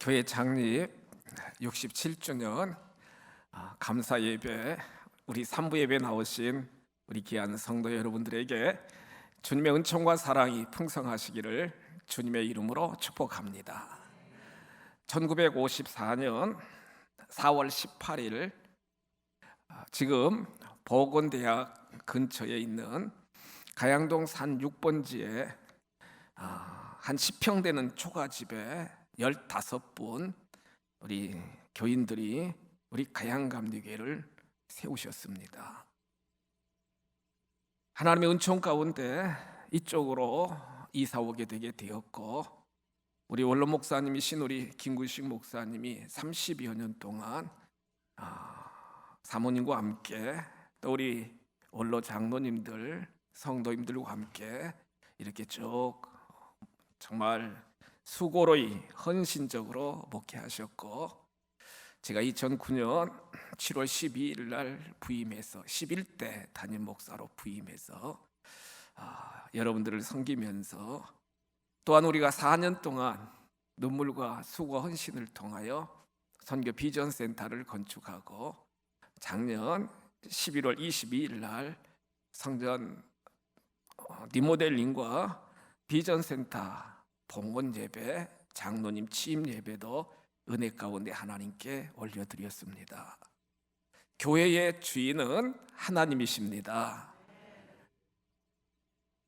교회 창립 67주년 감사 예배, 우리 산부 예배 나오신 우리 귀한 성도 여러분들에게 주님의 은총과 사랑이 풍성하시기를 주님의 이름으로 축복합니다. 1954년 4월 18일 지금 보건대학 근처에 있는 가양동 산 6번지에 한 10평 되는 초가집에 15분 우리 교인들이 우리 가양감리교회를 세우셨습니다. 하나님의 은총 가운데 이쪽으로 이사 오게 되게 되었고, 우리 원로 목사님이신 우리 김구식 목사님이 30여 년 동안 사모님과 함께, 또 우리 원로 장로님들, 성도님들과 함께 이렇게 쭉 정말 수고로이 헌신적으로 목회하셨고, 제가 2009년 7월 12일 날 부임해서 11대 담임 목사로 부임해서 여러분들을 섬기면서, 또한 우리가 4년 동안 눈물과 수고 헌신을 통하여 선교 비전센터를 건축하고, 작년 11월 22일 날 성전 리모델링과 비전센터 봉헌 예배, 장로님 취임 예배도 은혜 가운데 하나님께 올려드렸습니다. 교회의 주인은 하나님이십니다.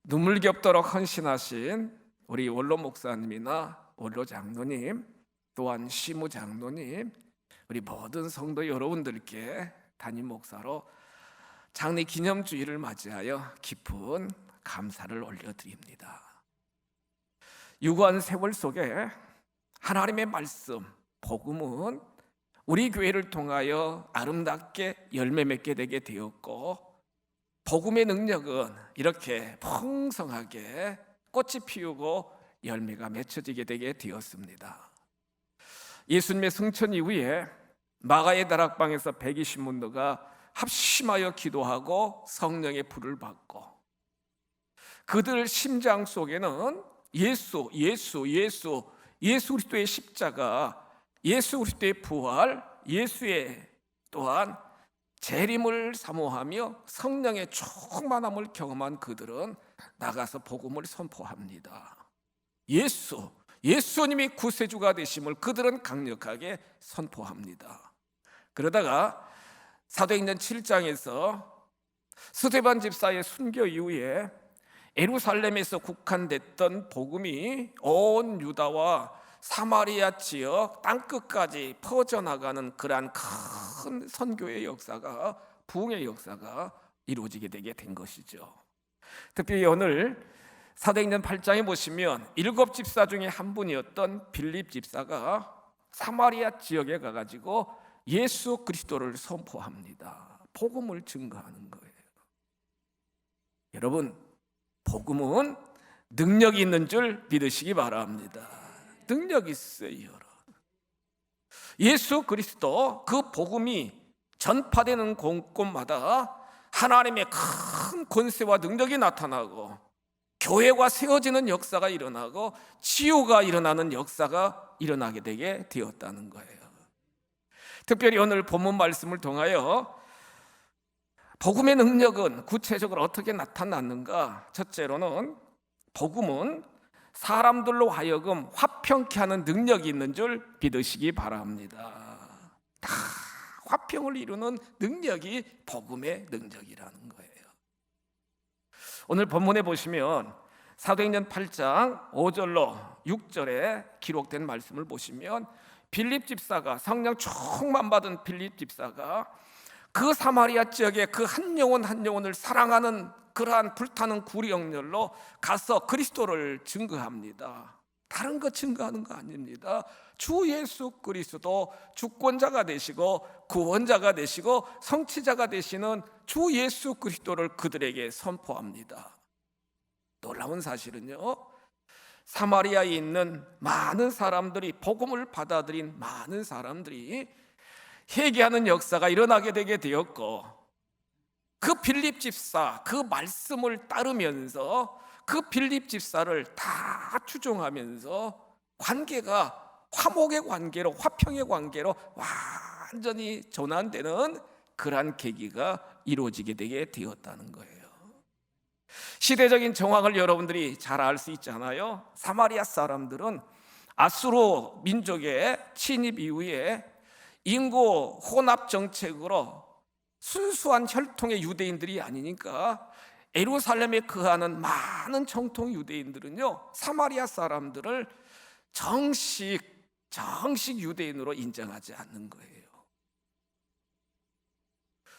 눈물겹도록 헌신하신 우리 원로 목사님이나 원로 장로님, 또한 시무 장로님, 우리 모든 성도 여러분들께 담임 목사로 장례 기념주일을 맞이하여 깊은 감사를 올려드립니다. 유구한 세월 속에 하나님의 말씀, 복음은 우리 교회를 통하여 아름답게 열매 맺게 되게 되었고, 복음의 능력은 이렇게 풍성하게 꽃이 피우고 열매가 맺혀지게 되게 되었습니다. 예수님의 승천 이후에 마가의 다락방에서 120문도가 합심하여 기도하고 성령의 불을 받고, 그들 심장 속에는 예수 그리스도의 십자가, 예수 그리스도의 부활, 예수의 또한 재림을 사모하며 성령의 충만함을 경험한 그들은 나가서 복음을 선포합니다. 예수님이 구세주가 되심을 그들은 강력하게 선포합니다. 그러다가 사도행전 7장에서 스데반 집사의 순교 이후에 예루살렘에서 국한됐던 복음이 온 유다와 사마리아 지역 땅끝까지 퍼져나가는 그러한 큰 선교의 역사가, 부흥의 역사가 이루어지게 되게 된 것이죠. 특별히 오늘 사도행전 8장에 보시면 7 집사 중에 한 분이었던 빌립 집사가 사마리아 지역에 가가지고 예수 그리스도를 선포합니다. 복음을 증거하는 거예요. 여러분, 복음은 능력이 있는 줄 믿으시기 바랍니다. 능력이 있어요. 예수 그리스도, 그 복음이 전파되는 곳곳마다 하나님의 큰 권세와 능력이 나타나고, 교회가 세워지는 역사가 일어나고, 치유가 일어나는 역사가 일어나게 되게 되었다는 거예요. 특별히 오늘 본문 말씀을 통하여 복음의 능력은 구체적으로 어떻게 나타났는가? 첫째로는 복음은 사람들로 하여금 화평케 하는 능력이 있는 줄 믿으시기 바랍니다. 다 화평을 이루는 능력이 복음의 능력이라는 거예요. 오늘 본문에 보시면 사도행전 8장 5절로 6절에 기록된 말씀을 보시면, 빌립 집사가, 성령 충만 받은 빌립 집사가 그 사마리아 지역에 그 한 영혼 한 영혼을 사랑하는 그러한 불타는 구령열로 가서 그리스도를 증거합니다. 다른 거 증거하는 거 아닙니다. 주 예수 그리스도 주권자가 되시고 구원자가 되시고 성취자가 되시는 주 예수 그리스도를 그들에게 선포합니다. 놀라운 사실은요, 사마리아에 있는 많은 사람들이, 복음을 받아들인 많은 사람들이 회개하는 역사가 일어나게 되게 되었고, 그 빌립 집사, 그 말씀을 따르면서 그 빌립 집사를 다 추종하면서 관계가 화목의 관계로, 화평의 관계로 완전히 전환되는 그러한 계기가 이루어지게 되게 되었다는 거예요. 시대적인 정황을 여러분들이 잘 알 수 있잖아요. 사마리아 사람들은 아수르 민족의 침입 이후에 인구 혼합 정책으로 순수한 혈통의 유대인들이 아니니까 예루살렘에 거하는 많은 정통 유대인들은요, 사마리아 사람들을 정식 유대인으로 인정하지 않는 거예요.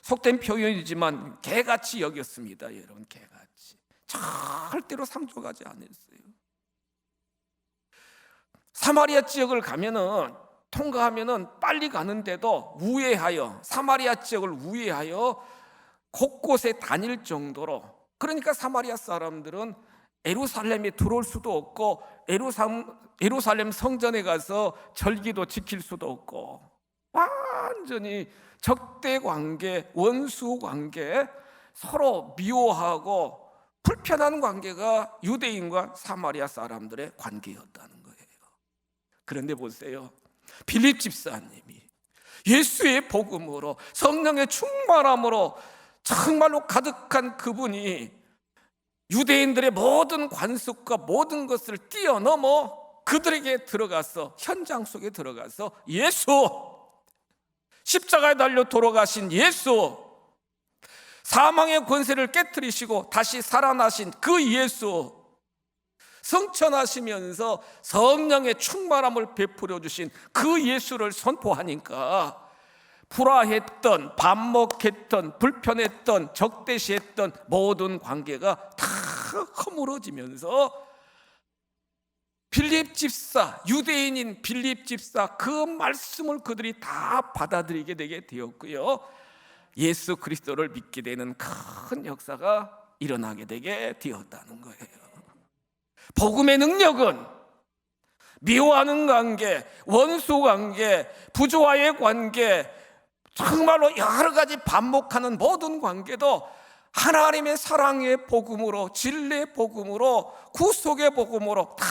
속된 표현이지만 개같이 여겼습니다. 여러분, 개같이. 절대로 상종하지 않았어요. 사마리아 지역을 통과하면은 빨리 가는데도 우회하여, 사마리아 지역을 우회하여 곳곳에 다닐 정도로, 그러니까 사마리아 사람들은 예루살렘에 들어올 수도 없고 예루살렘 성전에 가서 절기도 지킬 수도 없고 완전히 적대 관계, 원수 관계, 서로 미워하고 불편한 관계가 유대인과 사마리아 사람들의 관계였다는 거예요. 그런데 보세요, 빌립 집사님이 예수의 복음으로, 성령의 충만함으로 정말로 가득한 그분이 유대인들의 모든 관습과 모든 것을 뛰어넘어 그들에게 들어가서, 현장 속에 들어가서 예수, 십자가에 달려 돌아가신 예수, 사망의 권세를 깨뜨리시고 다시 살아나신 그 예수, 성천하시면서 성령의 충만함을 베풀어 주신 그 예수를 선포하니까 불화했던, 반목했던, 불편했던, 적대시했던 모든 관계가 다 허물어지면서 빌립 집사, 유대인인 빌립 집사, 그 말씀을 그들이 다 받아들이게 되게 되었고요, 예수 그리스도를 믿게 되는 큰 역사가 일어나게 되게 되었다는 거예요. 복음의 능력은 미워하는 관계, 원수 관계, 부조와의 관계, 정말로 여러 가지 반복하는 모든 관계도 하나님의 사랑의 복음으로, 진리의 복음으로, 구속의 복음으로 다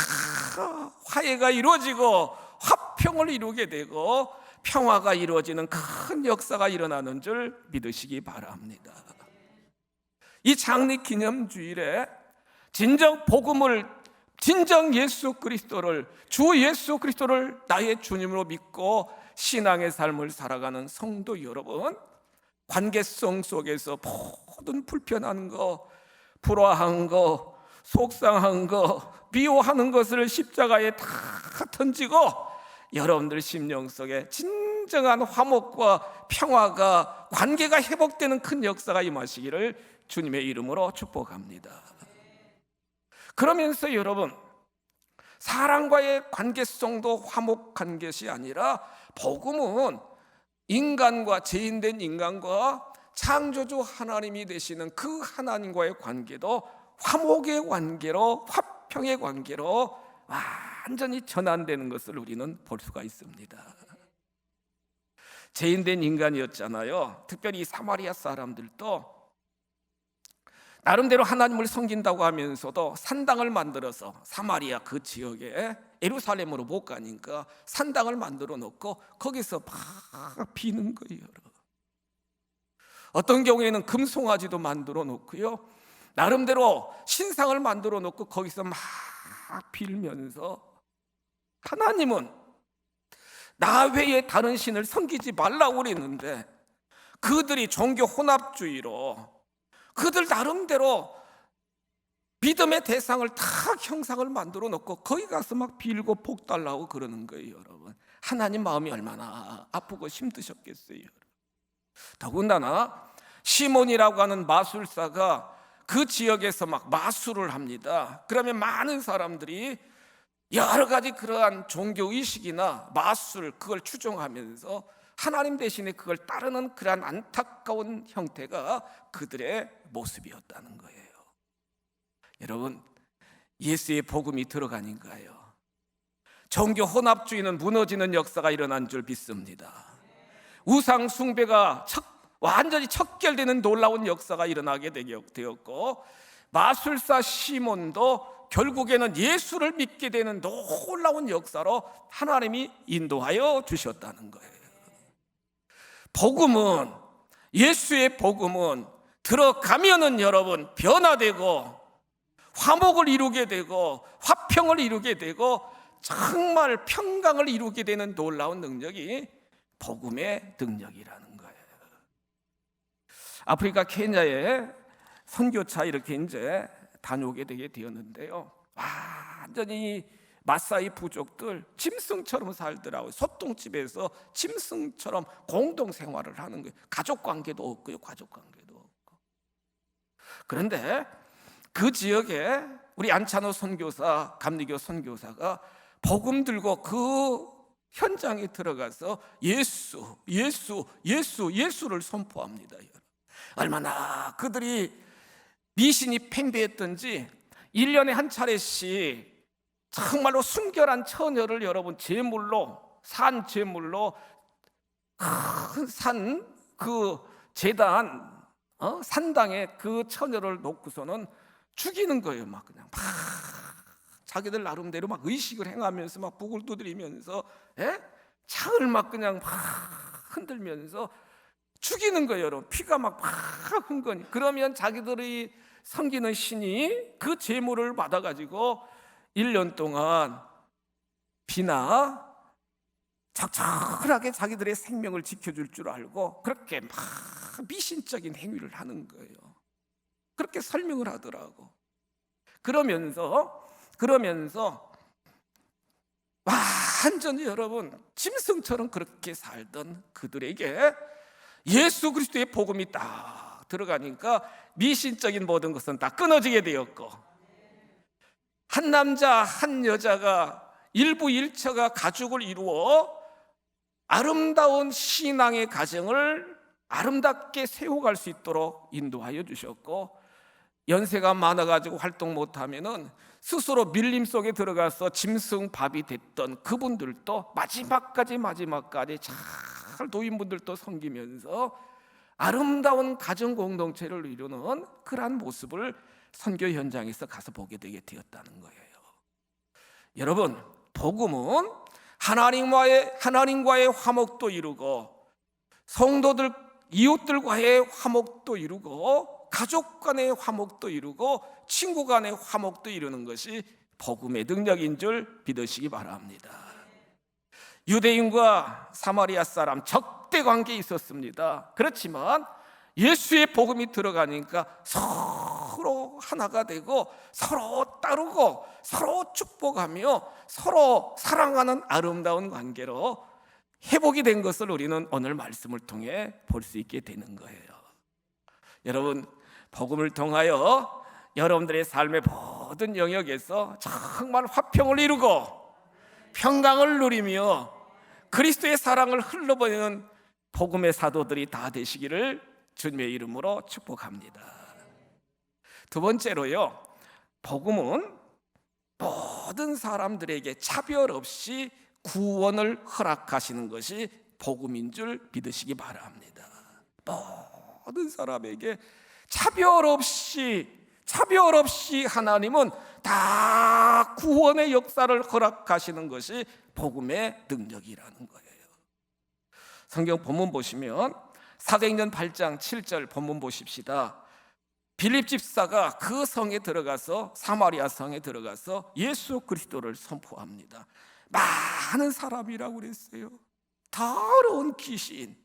화해가 이루어지고 화평을 이루게 되고 평화가 이루어지는 큰 역사가 일어나는 줄 믿으시기 바랍니다. 이 장립 기념주일에 진정 복음을, 진정 예수 그리스도를, 주 예수 그리스도를 나의 주님으로 믿고 신앙의 삶을 살아가는 성도 여러분, 관계성 속에서 모든 불편한 거, 불화한 거, 속상한 거, 미워하는 것을 십자가에 다 던지고 여러분들 심령 속에 진정한 화목과 평화가, 관계가 회복되는 큰 역사가 임하시기를 주님의 이름으로 축복합니다. 그러면서 여러분, 사람과의 관계성도 화목한 것이 아니라 복음은 인간과, 죄인된 인간과 창조주 하나님이 되시는 그 하나님과의 관계도 화목의 관계로, 화평의 관계로 완전히 전환되는 것을 우리는 볼 수가 있습니다. 죄인된 인간이었잖아요. 특별히 사마리아 사람들도 나름대로 하나님을 섬긴다고 하면서도 산당을 만들어서, 사마리아 그 지역에 예루살렘으로 못 가니까 산당을 만들어 놓고 거기서 막 비는 거예요. 어떤 경우에는 금송아지도 만들어 놓고요, 나름대로 신상을 만들어 놓고 거기서 막 빌면서, 하나님은 나 외에 다른 신을 섬기지 말라고 그랬는데 그들이 종교 혼합주의로 그들 나름대로 믿음의 대상을 다 형상을 만들어 놓고 거기 가서 막 빌고 복 달라고 그러는 거예요. 여러분, 하나님 마음이 얼마나 아프고 힘드셨겠어요. 더군다나 시몬이라고 하는 마술사가 그 지역에서 막 마술을 합니다. 그러면 많은 사람들이 여러 가지 그러한 종교의식이나 마술, 그걸 추종하면서 하나님 대신에 그걸 따르는 그러한 안타까운 형태가 그들의 모습이었다는 거예요. 여러분, 예수의 복음이 들어가니까요, 종교 혼합주의는 무너지는 역사가 일어난 줄 믿습니다. 우상 숭배가 완전히 척결되는 놀라운 역사가 일어나게 되었고, 마술사 시몬도 결국에는 예수를 믿게 되는 놀라운 역사로 하나님이 인도하여 주셨다는 거예요. 복음은, 예수의 복음은 들어가면은 여러분 변화되고 화목을 이루게 되고 화평을 이루게 되고 정말 평강을 이루게 되는 놀라운 능력이 복음의 능력이라는 거예요. 아프리카 케냐에 선교차 이렇게 이제 다녀오게 되게 되었는데요, 완전히 마사이 부족들 짐승처럼 살더라고요. 소똥집에서 짐승처럼 공동 생활을 하는 거예요. 가족 관계도 없고요, 가족 관계도 없고. 그런데 그 지역에 우리 안찬호 선교사, 감리교 선교사가 복음 들고 그 현장에 들어가서 예수를 선포합니다. 얼마나 그들이 미신이 팽배했던지 1년에 한 차례씩 정말로 순결한 처녀를 여러분 산 제물로 큰 산 그 제단 산당에 그 처녀를 놓고서는 죽이는 거예요. 막 그냥 막 자기들 나름대로 막 의식을 행하면서 막 북을 두드리면서 창을 막 그냥 막 흔들면서 죽이는 거예요. 여러분, 피가 막 흥건히. 그러면 자기들이 섬기는 신이 그 제물을 받아가지고 1년 동안 비나 적절하게 자기들의 생명을 지켜줄 줄 알고 그렇게 막 미신적인 행위를 하는 거예요. 그렇게 설명을 하더라고. 그러면서 완전히 여러분 짐승처럼 그렇게 살던 그들에게 예수 그리스도의 복음이 딱 들어가니까 미신적인 모든 것은 다 끊어지게 되었고, 한 남자 한 여자가 일부 일처가 가족을 이루어 아름다운 신앙의 가정을 아름답게 세워갈 수 있도록 인도하여 주셨고, 연세가 많아가지고 활동 못하면은 스스로 밀림 속에 들어가서 짐승밥이 됐던 그분들도 마지막까지 잘 노인분들도 섬기면서 아름다운 가정 공동체를 이루는 그러한 모습을 선교 현장에서 가서 보게 되게 되었다는 거예요. 여러분, 복음은 하나님과의 화목도 이루고 성도들 이웃들과의 화목도 이루고 가족 간의 화목도 이루고 친구 간의 화목도 이루는 것이 복음의 능력인 줄 믿으시기 바랍니다. 유대인과 사마리아 사람 적대 관계에 있었습니다. 그렇지만 예수의 복음이 들어가니까 서로 하나가 되고 서로 따르고 서로 축복하며 서로 사랑하는 아름다운 관계로 회복이 된 것을 우리는 오늘 말씀을 통해 볼 수 있게 되는 거예요. 여러분, 복음을 통하여 여러분들의 삶의 모든 영역에서 정말 화평을 이루고 평강을 누리며 그리스도의 사랑을 흘러보내는 복음의 사도들이 다 되시기를 주님의 이름으로 축복합니다. 두 번째로요, 복음은 모든 사람들에게 차별 없이 구원을 허락하시는 것이 복음인 줄 믿으시기 바랍니다. 모든 사람에게 차별 없이 하나님은 다 구원의 역사를 허락하시는 것이 복음의 능력이라는 거예요. 성경 본문 보시면 사도행전 8장 7절 본문 보십시다. 빌립 집사가 그 성에 들어가서 사마리아 성에 들어가서 예수 그리스도를 선포합니다. 많은 사람이라고 그랬어요. 더러운 귀신,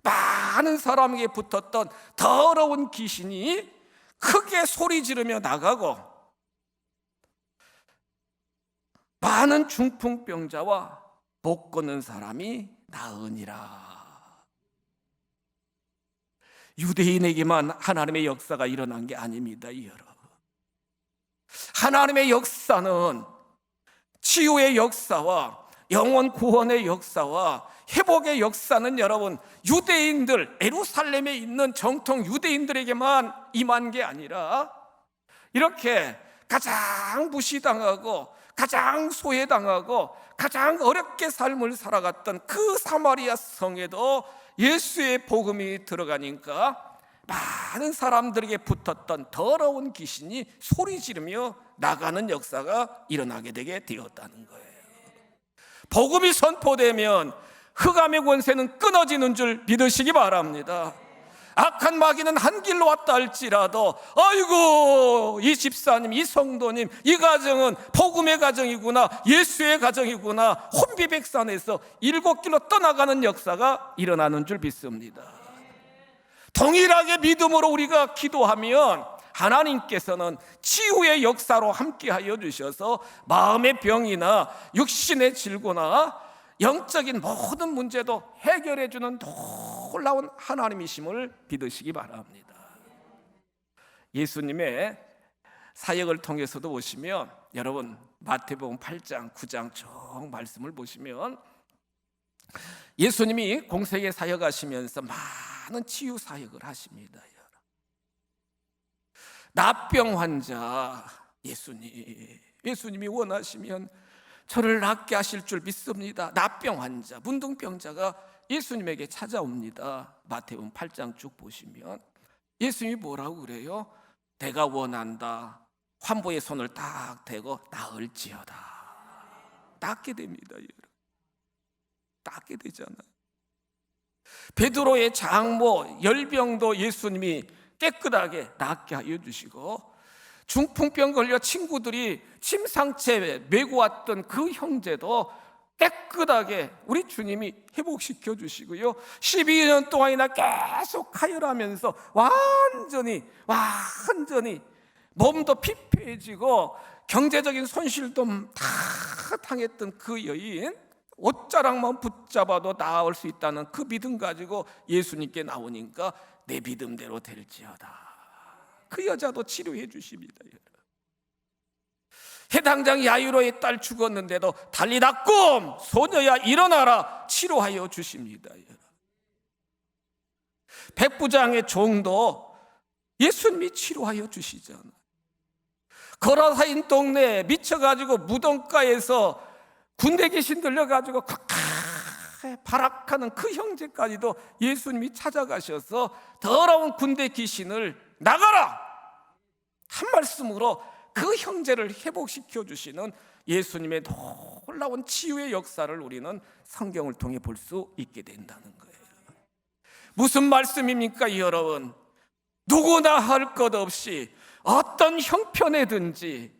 많은 사람에게 붙었던 더러운 귀신이 크게 소리 지르며 나가고 많은 중풍병자와 못 걷는 사람이 나으니라. 유대인에게만 하나님의 역사가 일어난 게 아닙니다, 여러분. 하나님의 역사는 치유의 역사와 영원 구원의 역사와 회복의 역사는 여러분 유대인들, 예루살렘에 있는 정통 유대인들에게만 임한 게 아니라 이렇게 가장 무시당하고 가장 소외당하고 가장 어렵게 삶을 살아갔던 그 사마리아 성에도 예수의 복음이 들어가니까 많은 사람들에게 붙었던 더러운 귀신이 소리 지르며 나가는 역사가 일어나게 되게 되었다는 거예요. 복음이 선포되면 흑암의 권세는 끊어지는 줄 믿으시기 바랍니다. 악한 마귀는 한 길로 왔다 할지라도 아이고 이 집사님, 이 성도님, 이 가정은 복음의 가정이구나, 예수의 가정이구나, 혼비백산에서 7길로 떠나가는 역사가 일어나는 줄 믿습니다. 동일하게 믿음으로 우리가 기도하면 하나님께서는 치유의 역사로 함께하여 주셔서 마음의 병이나 육신의 질고나 영적인 모든 문제도 해결해 주는 놀라운 하나님이심을 믿으시기 바랍니다. 예수님의 사역을 통해서도 보시면 여러분 마태복음 8장 9장 쭉 말씀을 보시면 예수님이 공생에 사역하시면서 많은 치유 사역을 하십니다. 납병 환자 예수님이 원하시면 저를 낫게 하실 줄 믿습니다. 납병 환자, 문둥병자가 예수님에게 찾아옵니다. 마태복음 8장 쭉 보시면 예수님이 뭐라고 그래요? 내가 원한다. 환부의 손을 딱 대고 나을지어다. 낫게 됩니다. 여러분. 낫게 되잖아요. 베드로의 장모 열병도 예수님이 깨끗하게 낫게 하여 주시고, 중풍병 걸려 친구들이 침상채 메고 왔던 그 형제도 깨끗하게 우리 주님이 회복시켜 주시고요, 12년 동안이나 계속 가열하면서 완전히 몸도 피폐해지고 경제적인 손실도 다 당했던 그 여인, 옷자락만 붙잡아도 나을 수 있다는 그 믿음 가지고 예수님께 나오니까 내 믿음대로 될지어다. 그 여자도 치료해 주십니다. 해당장 야이로의 딸 죽었는데도 달리다 꿈, 소녀야 일어나라 치료하여 주십니다. 백부장의 종도 예수님이 치료하여 주시잖아요. 거라사인 동네에 미쳐가지고 무덤가에서 군대 귀신 들려가지고 발악하는 그 형제까지도 예수님이 찾아가셔서 더러운 군대 귀신을 나가라 한 말씀으로 그 형제를 회복시켜 주시는 예수님의 놀라운 치유의 역사를 우리는 성경을 통해 볼 수 있게 된다는 거예요. 무슨 말씀입니까 여러분? 누구나 할 것 없이 어떤 형편에든지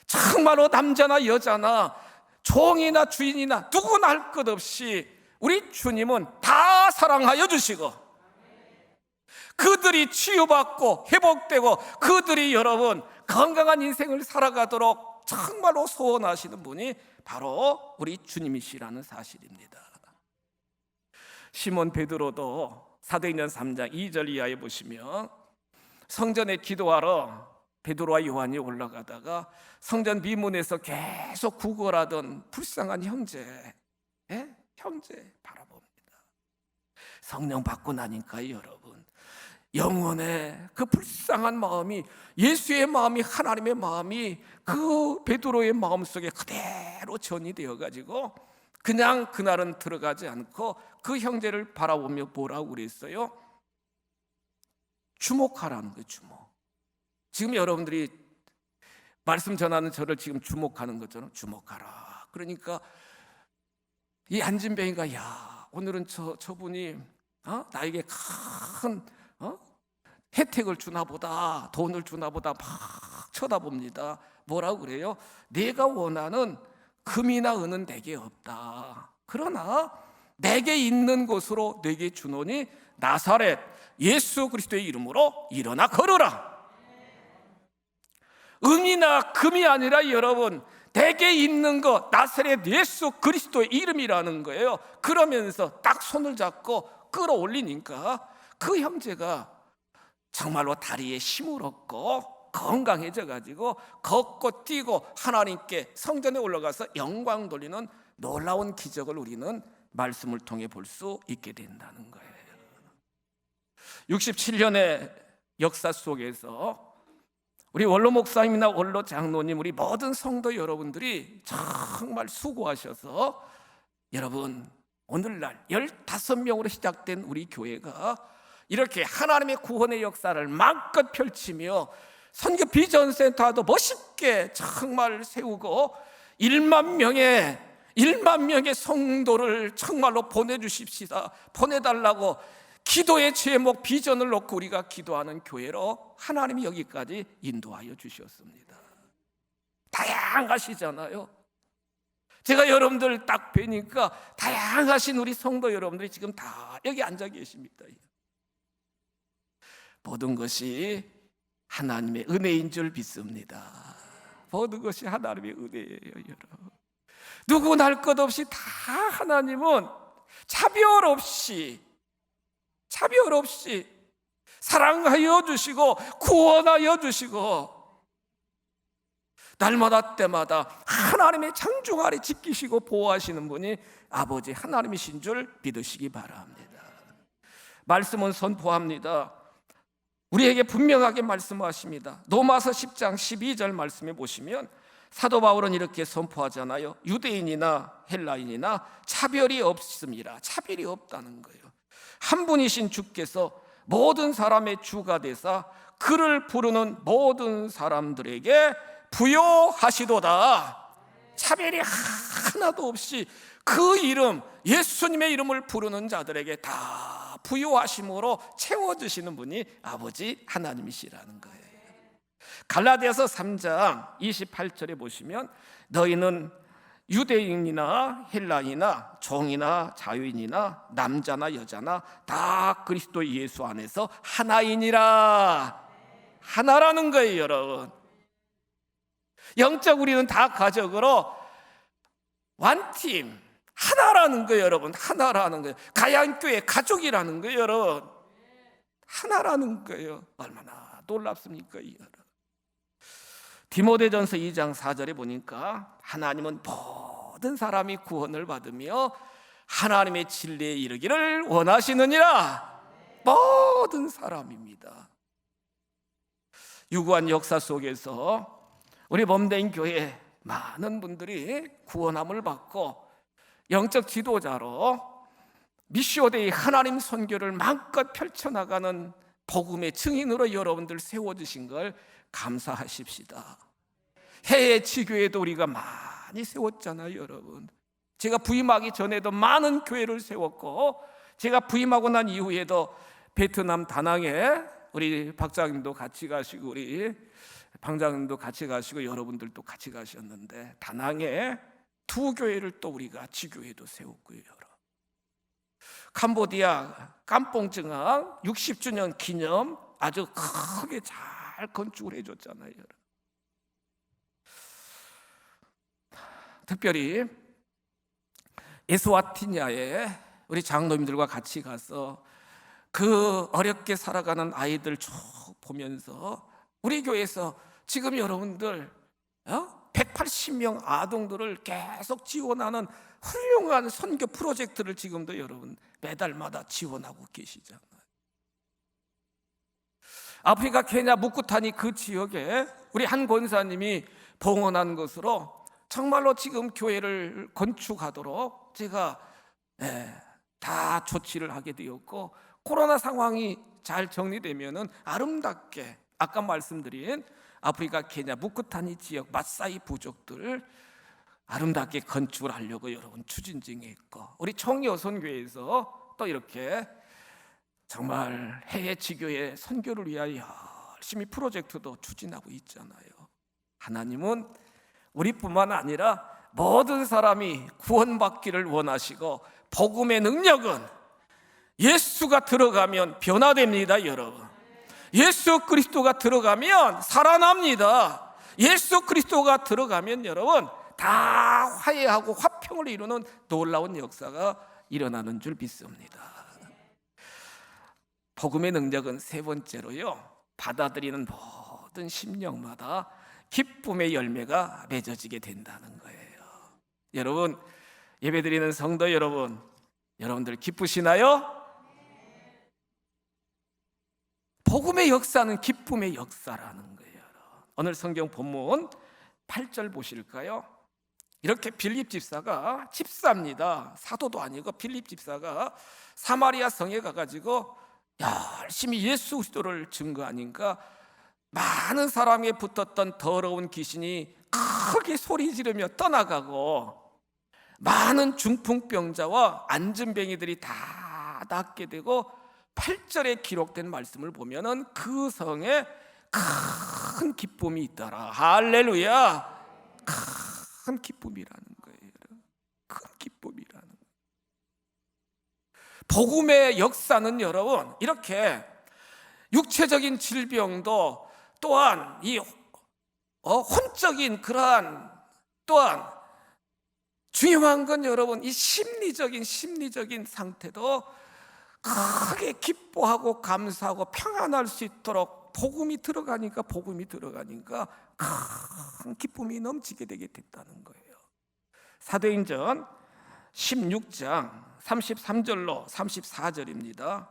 정말로 남자나 여자나 종이나 주인이나 누구나 할 것 없이 우리 주님은 다 사랑하여 주시고, 그들이 치유받고 회복되고 그들이 여러분 건강한 인생을 살아가도록 정말로 소원하시는 분이 바로 우리 주님이시라는 사실입니다. 시몬 베드로도 사도행전 3장 2절 이하에 보시면 성전에 기도하러 베드로와 요한이 올라가다가 성전 미문에서 계속 구걸하던 불쌍한 형제 바라봅니다. 성령 받고 나니까 여러분 영혼의 그 불쌍한 마음이, 예수의 마음이, 하나님의 마음이 그 베드로의 마음속에 그대로 전이 되어가지고 그냥 그날은 들어가지 않고 그 형제를 바라보며 뭐라고 그랬어요? 주목하라는 거예요. 주목. 지금 여러분들이 말씀 전하는 저를 지금 주목하는 것처럼 주목하라. 그러니까 이 안진뱅이가 야 오늘은 저분이 나에게 큰 혜택을 주나 보다, 돈을 주나 보다 막 쳐다봅니다. 뭐라고 그래요? 내가 원하는 금이나 은은 내게 없다. 그러나 내게 있는 것으로 내게 주노니 나사렛 예수 그리스도의 이름으로 일어나 걸어라. 은이나 금이 아니라 여러분 내게 있는 것 나사렛 예수 그리스도의 이름이라는 거예요. 그러면서 딱 손을 잡고 끌어올리니까 그 형제가 정말로 다리에 힘을 얻고 건강해져 가지고 걷고 뛰고 하나님께 성전에 올라가서 영광 돌리는 놀라운 기적을 우리는 말씀을 통해 볼 수 있게 된다는 거예요. 67년의 역사 속에서 우리 원로 목사님이나 원로 장로님, 우리 모든 성도 여러분들이 정말 수고하셔서 여러분 오늘날 15명으로 시작된 우리 교회가 이렇게 하나님의 구원의 역사를 마음껏 펼치며 선교 비전센터도 멋있게 정말 세우고 1만 명의 성도를 정말로 보내주십시다, 보내달라고 기도의 제목 비전을 놓고 우리가 기도하는 교회로 하나님이 여기까지 인도하여 주셨습니다. 다양하시잖아요. 제가 여러분들 딱 뵈니까 다양하신 우리 성도 여러분들이 지금 다 여기 앉아 계십니다. 모든 것이 하나님의 은혜인 줄 믿습니다. 모든 것이 하나님의 은혜예요, 여러분. 누구 날 것 없이 다 하나님은 차별 없이 사랑하여 주시고 구원하여 주시고 날마다 때마다 하나님의 창중 아래 지키시고 보호하시는 분이 아버지 하나님이신 줄 믿으시기 바랍니다. 말씀은 선포합니다. 우리에게 분명하게 말씀하십니다. 로마서 10장 12절 말씀에 보시면 사도 바울은 이렇게 선포하잖아요. 유대인이나 헬라인이나 차별이 없습니다. 차별이 없다는 거예요. 한 분이신 주께서 모든 사람의 주가 되사 그를 부르는 모든 사람들에게 부요하시도다. 차별이 하나도 없이 그 이름, 예수님의 이름을 부르는 자들에게 다 부요하심으로 채워주시는 분이 아버지 하나님이시라는 거예요. 갈라디아서 3장 28절에 보시면 너희는 유대인이나 헬라인이나 종이나 자유인이나 남자나 여자나 다 그리스도 예수 안에서 하나이니라. 하나라는 거예요, 여러분. 영적 우리는 다 가족으로 완팀 하나라는 거예요, 여러분. 하나라는 거예요. 가양교회 가족이라는 거예요, 여러분. 하나라는 거예요. 얼마나 놀랍습니까, 여러분. 디모데전서 2장 4절에 보니까 하나님은 모든 사람이 구원을 받으며 하나님의 진리에 이르기를 원하시느니라. 모든 사람입니다. 유구한 역사 속에서 우리 범대인 교회 많은 분들이 구원함을 받고 영적 지도자로 미시오데이 하나님 선교를 마음껏 펼쳐나가는 복음의 증인으로 여러분들 세워주신 걸 감사하십시다. 해외 지교회도 우리가 많이 세웠잖아요, 여러분. 제가 부임하기 전에도 많은 교회를 세웠고 제가 부임하고 난 이후에도 베트남 다낭에 우리 박장님도 같이 가시고 우리 방장님도 같이 가시고 여러분들도 같이 가셨는데 다낭에 두 교회를 또 우리가 지교회도 세웠고요. 캄보디아 깜뽕증항 60주년 기념 아주 크게 잘 건축을 해줬잖아요. 특별히 에스와티니아에 우리 장로님들과 같이 가서 그 어렵게 살아가는 아이들 쭉 보면서 우리 교회에서 지금 여러분들 180명 아동들을 계속 지원하는 훌륭한 선교 프로젝트를 지금도 여러분 매달마다 지원하고 계시잖아요. 아프리카 케냐 무쿠타니 그 지역에 우리 한 권사님이 봉헌한 것으로 정말로 지금 교회를 건축하도록 제가 다 조치를 하게 되었고 코로나 상황이 잘 정리되면은 아름답게 아까 말씀드린 아프리카 케냐 무쿠타니 지역 마사이 부족들 아름답게 건축을 하려고 여러분 추진 중에 있고 우리 총여선교회에서 또 이렇게 정말 해외 지교의 선교를 위하여 열심히 프로젝트도 추진하고 있잖아요. 하나님은 우리뿐만 아니라 모든 사람이 구원받기를 원하시고 복음의 능력은 예수가 들어가면 변화됩니다, 여러분. 예수 그리스도가 들어가면 살아납니다. 예수 그리스도가 들어가면 여러분 다 화해하고 화평을 이루는 놀라운 역사가 일어나는 줄 믿습니다. 복음의 능력은 세 번째로요, 받아들이는 모든 심령마다 기쁨의 열매가 맺어지게 된다는 거예요. 여러분, 예배드리는 성도 여러분, 여러분들 기쁘시나요? 복음의 역사는 기쁨의 역사라는 거예요. 오늘 성경 본문 8절 보실까요? 이렇게 빌립 집사가 집사입니다. 사도도 아니고 빌립 집사가 사마리아 성에 가가지고 열심히 예수 그리스도를 증거하니까 많은 사람에 붙었던 더러운 귀신이 크게 소리 지르며 떠나가고 많은 중풍병자와 안진뱅이들이 다 낫게 되고 8절에 기록된 말씀을 보면은 그 성에 큰 기쁨이 있더라. 할렐루야. 큰 기쁨이라는 거예요. 큰 기쁨이라는 거예요. 복음의 역사는 여러분 이렇게 육체적인 질병도 또한 이 혼적인 그러한 또한 중요한 건 여러분 이 심리적인 상태도 크게 기뻐하고 감사하고 평안할 수 있도록 복음이 들어가니까 큰 기쁨이 넘치게 되게 됐다는 거예요. 사도행전 16장 33절로 34절입니다.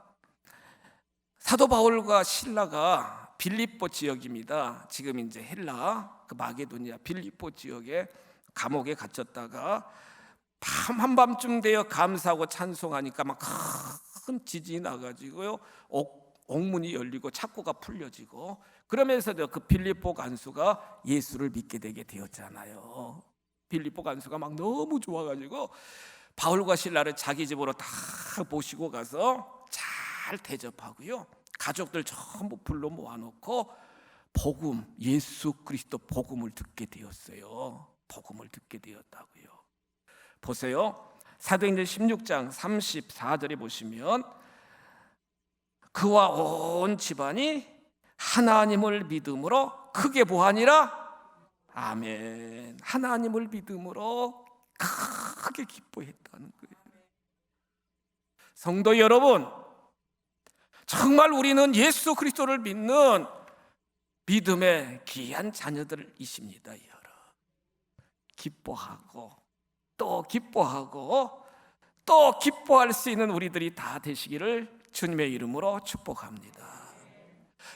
사도 바울과 실라가 빌립보 지역입니다. 지금 이제 헬라 그 마게도니아 빌립보 지역에 감옥에 갇혔다가 밤 한밤쯤 되어 감사하고 찬송하니까 막 큰 지진이 나가지고요 옥문이 열리고 창고가 풀려지고 그러면서도 그 빌립보 간수가 예수를 믿게 되게 되었잖아요. 빌립보 간수가 막 너무 좋아가지고 바울과 실라를 자기 집으로 다 모시고 가서 잘 대접하고요 가족들 전부 불러 모아놓고 복음 예수 그리스도 복음을 듣게 되었어요. 복음을 듣게 되었다고요. 보세요. 사도행전 16장 34절에 보시면 그와 온 집안이 하나님을 믿음으로 크게 보하니라. 아멘. 하나님을 믿음으로 크게 기뻐했다는 거예요. 성도 여러분, 정말 우리는 예수 그리스도를 믿는 믿음의 귀한 자녀들이십니다. 기뻐하고 또 기뻐하고 또 기뻐할 수 있는 우리들이 다 되시기를 주님의 이름으로 축복합니다.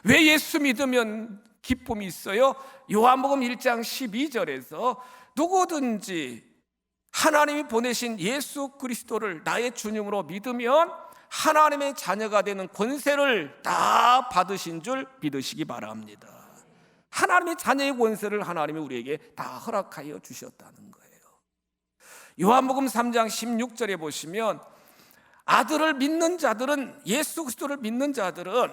왜 예수 믿으면 기쁨이 있어요? 요한복음 1장 12절에서 누구든지 하나님이 보내신 예수 그리스도를 나의 주님으로 믿으면 하나님의 자녀가 되는 권세를 다 받으신 줄 믿으시기 바랍니다. 하나님의 자녀의 권세를 하나님이 우리에게 다 허락하여 주셨다는 거예요. 요한복음 3장 16절에 보시면 아들을 믿는 자들은 예수 그리스도를 믿는 자들은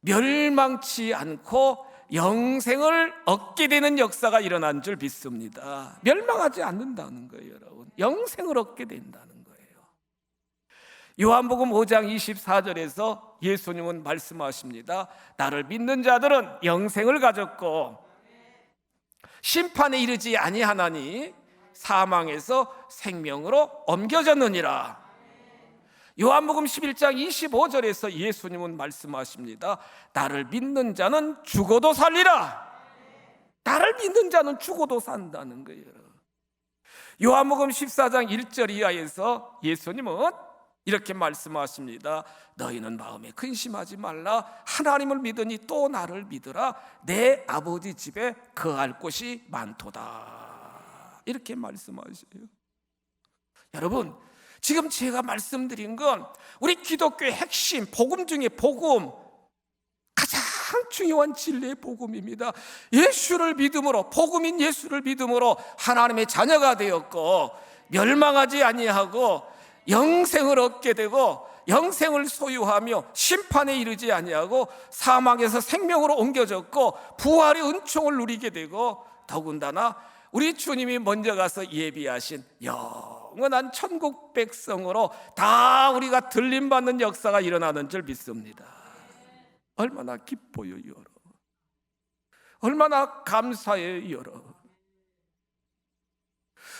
멸망치 않고 영생을 얻게 되는 역사가 일어난 줄 믿습니다. 멸망하지 않는다는 거예요, 여러분. 영생을 얻게 된다는 거예요. 요한복음 5장 24절에서 예수님은 말씀하십니다. 나를 믿는 자들은 영생을 가졌고 심판에 이르지 아니하나니 사망에서 생명으로 옮겨졌느니라. 요한복음 11장 25절에서 예수님은 말씀하십니다. 나를 믿는 자는 죽어도 살리라. 나를 믿는 자는 죽어도 산다는 거예요. 요한복음 14장 1절 이하에서 예수님은 이렇게 말씀하십니다. 너희는 마음에 근심하지 말라. 하나님을 믿으니 또 나를 믿으라. 내 아버지 집에 거할 곳이 많도다. 이렇게 말씀하세요. 여러분, 지금 제가 말씀드린 건 우리 기독교의 핵심 복음 중에 복음, 가장 중요한 진리의 복음입니다. 예수를 믿음으로, 복음인 예수를 믿음으로 하나님의 자녀가 되었고 멸망하지 아니하고 영생을 얻게 되고 영생을 소유하며 심판에 이르지 아니하고 사망에서 생명으로 옮겨졌고 부활의 은총을 누리게 되고 더군다나 우리 주님이 먼저 가서 예비하신 영원한 천국 백성으로 다 우리가 들림받는 역사가 일어나는 줄 믿습니다. 얼마나 기뻐요, 여러분. 얼마나 감사해요, 여러분.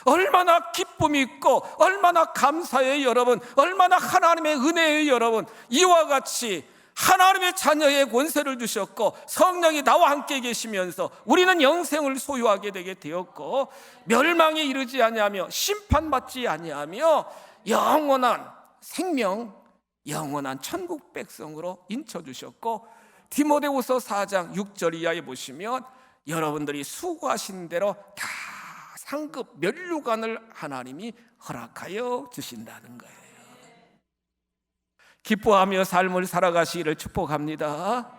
얼마나 기쁨이 있고 얼마나 감사해요, 여러분. 얼마나 하나님의 은혜예요, 여러분. 이와 같이 하나님의 자녀의 권세를 주셨고 성령이 나와 함께 계시면서 우리는 영생을 소유하게 되게 되었고 멸망에 이르지 아니하며 심판받지 아니하며 영원한 생명, 영원한 천국 백성으로 인쳐주셨고 디모데후서 4장 6절 이하에 보시면 여러분들이 수고하신 대로 다 상급 면류관을 하나님이 허락하여 주신다는 거예요. 기뻐하며 삶을 살아가시기를 축복합니다.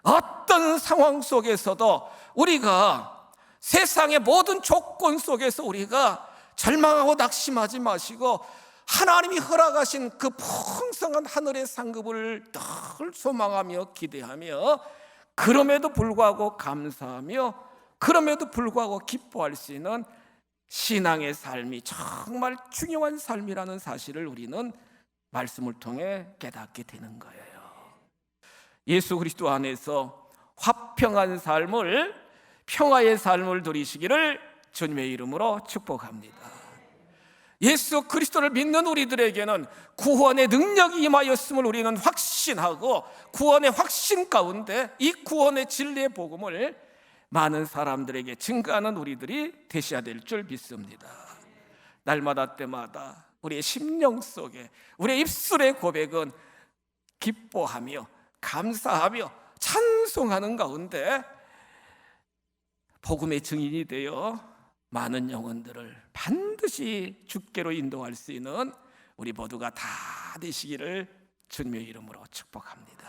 어떤 상황 속에서도 우리가 세상의 모든 조건 속에서 우리가 절망하고 낙심하지 마시고 하나님이 허락하신 그 풍성한 하늘의 상급을 늘 소망하며 기대하며 그럼에도 불구하고 감사하며 그럼에도 불구하고 기뻐할 수 있는 신앙의 삶이 정말 중요한 삶이라는 사실을 우리는 말씀을 통해 깨닫게 되는 거예요. 예수 그리스도 안에서 화평한 삶을, 평화의 삶을 누리시기를 주님의 이름으로 축복합니다. 예수 그리스도를 믿는 우리들에게는 구원의 능력이 임하였음을 우리는 확신하고 구원의 확신 가운데 이 구원의 진리의 복음을 많은 사람들에게 증거하는 우리들이 되셔야 될 줄 믿습니다. 날마다 때마다 우리의 심령 속에 우리의 입술의 고백은 기뻐하며 감사하며 찬송하는 가운데 복음의 증인이 되어 많은 영혼들을 반드시 주께로 인도할 수 있는 우리 모두가 다 되시기를 주님의 이름으로 축복합니다.